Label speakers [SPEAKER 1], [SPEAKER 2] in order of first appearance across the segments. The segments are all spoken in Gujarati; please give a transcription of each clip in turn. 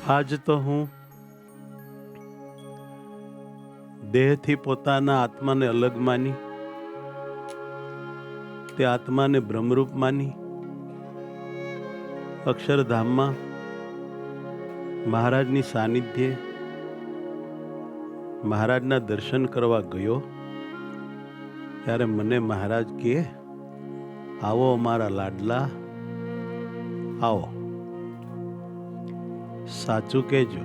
[SPEAKER 1] આજ તો હું દેહથી પોતાના આત્માને અલગ માની, તે આત્માને બ્રહ્મરૂપ માની અક્ષરધામમાં મહારાજની સાનિધ્યે મહારાજના દર્શન કરવા ગયો ત્યારે મને મહારાજ કહે, આવો અમારા લાડલા, આવો. સાચું કહેજો,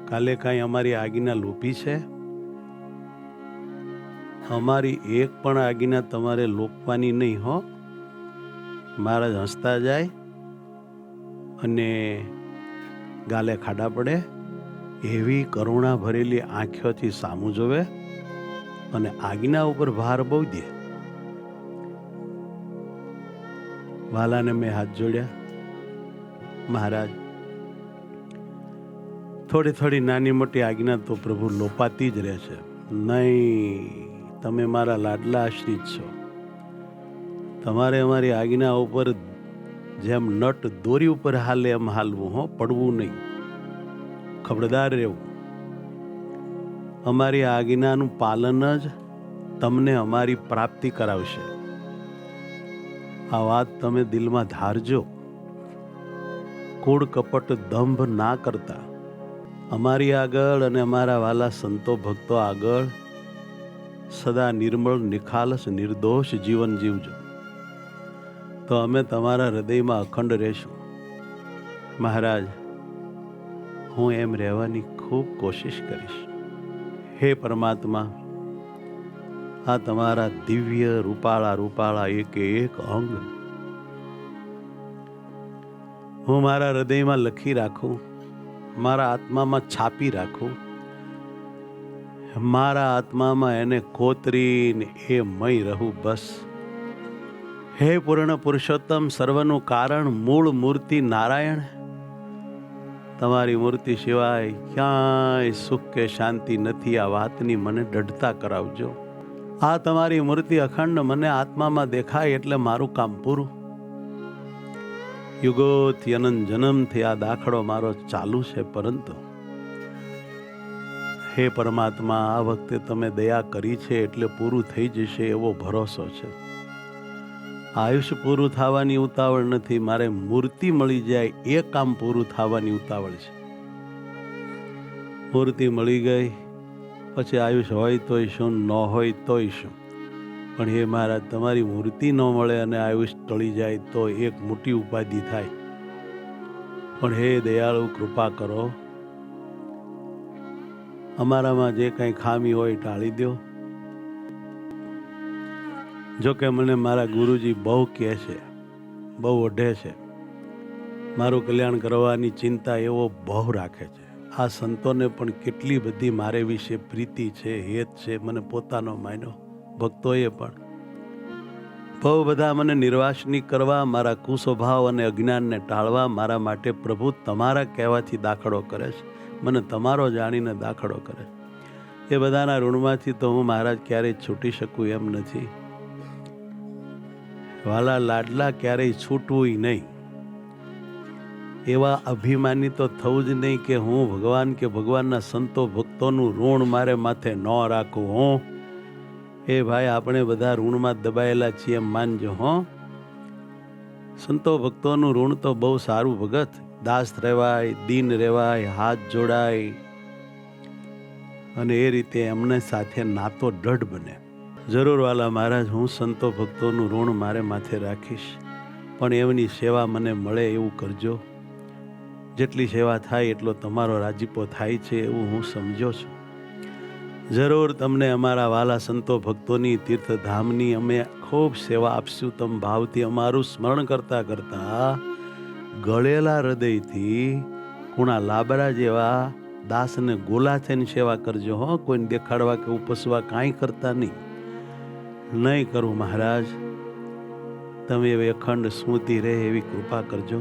[SPEAKER 1] કાલે કાંઈ અમારી આજ્ઞા લોપી છે? અમારી એક પણ આજ્ઞા તમારે લોપવાની નહીં હો. મહારાજ હસતા જાય અને ગાલે ખાડા પડે એવી કરુણા ભરેલી આંખોથી સામું જોવે અને આજ્ઞા ઉપર ભાર બહુ દે. વાલાને મેં હાથ જોડ્યા, મહારાજ થોડી થોડી નાની મોટી આજ્ઞા તો પ્રભુ લોપાતી જ રહેશે. નહીં, તમે મારા લાડલા આશ્રિત છો. તમારે અમારી આજ્ઞા ઉપર જેમ નટ દોરી ઉપર હાલે એમ હાલવું હો, પડવું નહીં. ખબરદાર રહેવું. અમારી આજ્ઞાનું પાલન જ તમને અમારી પ્રાપ્તિ કરાવશે. આ વાત તમે દિલમાં ધારજો. કૂડ કપટ દંભ ના કરતા અમારી આગળ અને અમારા વાલા સંતો ભક્તો આગળ સદા નિર્મળ નિખાલસ નિર્દોષ જીવન જીવજો, તો અમે તમારા હૃદયમાં અખંડ રહેશું. મહારાજ, હું એમ રહેવાની ખૂબ કોશિશ કરીશ. હે પરમાત્મા, આ તમારા દિવ્ય રૂપાળા રૂપાળા એક એક અંગ હું મારા હૃદયમાં લખી રાખું, મારા આત્મામાં છાપી રાખું, મારા આત્મામાં એને કોતરીને એ મય રહું. બસ. હે પૂર્ણ પુરુષોત્તમ, સર્વનું કારણ, મૂળ મૂર્તિ નારાયણ, તમારી મૂર્તિ સિવાય ક્યાંય સુખ કે શાંતિ નથી. આ વાતની મને દઢતા કરાવજો. આ તમારી મૂર્તિ અખંડ મને આત્મામાં દેખાય એટલે મારું કામ પૂરું. યુગોથી અનંત જન્મથી આ દાખલો મારો ચાલુ છે, પરંતુ હે પરમાત્મા, આ વખતે તમે દયા કરી છે એટલે પૂરું થઈ જશે એવો ભરોસો છે. આયુષ્ય પૂરું થવાની ઉતાવળ નથી, મારે મૂર્તિ મળી જાય એ કામ પૂરું થવાની ઉતાવળ છે. મૂર્તિ મળી ગઈ પછી આયુષ્ય હોય તોય શું, ન હોય તોય શું. પણ હે મહારાજ, તમારી મૂર્તિ ન મળે અને આયુષ્ય ટળી જાય તો એક મોટી ઉપાધિ થાય. પણ હે દયાળુ, કૃપા કરો. અમારામાં જે કંઈ ખામી હોય ટાળી દો. જોકે મને મારા ગુરુજી બહુ કહે છે, બહુ ઓઢે છે, મારું કલ્યાણ કરવાની ચિંતા એવો બહુ રાખે છે. આ સંતોને પણ કેટલી બધી મારે વિશે પ્રીતિ છે, હેત છે, મને પોતાનો માન્યો. ભક્તોએ પણ બહુ બધા મને નિર્વાસની કરવા, મારા કુસ્વભાવ અને અજ્ઞાનને ટાળવા મારા માટે પ્રભુ તમારા કહેવાથી દાખલો કરે છે, મને તમારો જાણીને દાખલો કરે. એ બધાના ઋણમાંથી તો હું મહારાજ ક્યારેય છૂટી શકું એમ નથી. વાલા લાડલા, ક્યારેય છૂટવું નહીં. એવા અભિમાની તો થવું જ નહીં કે હું ભગવાન કે ભગવાનના સંતો ભક્તોનું ઋણ મારે માથે ન રાખું. હું એ ભાઈ, આપણે બધા ઋણમાં દબાયેલા છીએ એમ માનજો. હો, સંતો ભક્તોનું ઋણ તો બહુ સારું ભગત. દાસ રહેવાય, દીન રહેવાય, હાથ જોડાય અને એ રીતે એમને સાથે નાતો દઢ બને. જરૂર વાલા મહારાજ, હું સંતો ભક્તોનું ઋણ મારે માથે રાખીશ, પણ એમની સેવા મને મળે એવું કરજો. જેટલી સેવા થાય એટલો તમારો રાજીપો થાય છે એવું હું સમજો છું. જરૂર તમને અમારા વાલા સંતો ભક્તોની તીર્થધામની અમે ખૂબ સેવા આપશું. તમ ભાવથી અમારું સ્મરણ કરતા કરતા ગળેલા હૃદયથી કુણા લાબરા જેવા દાસને ગોલા થઈને સેવા કરજો. હો, કોઈને દેખાડવા કે ઉપસવા કાંઈ કરતા નહીં. નહીં કરું મહારાજ, તમે એવી અખંડ સ્મૃતિ રહે એવી કૃપા કરજો.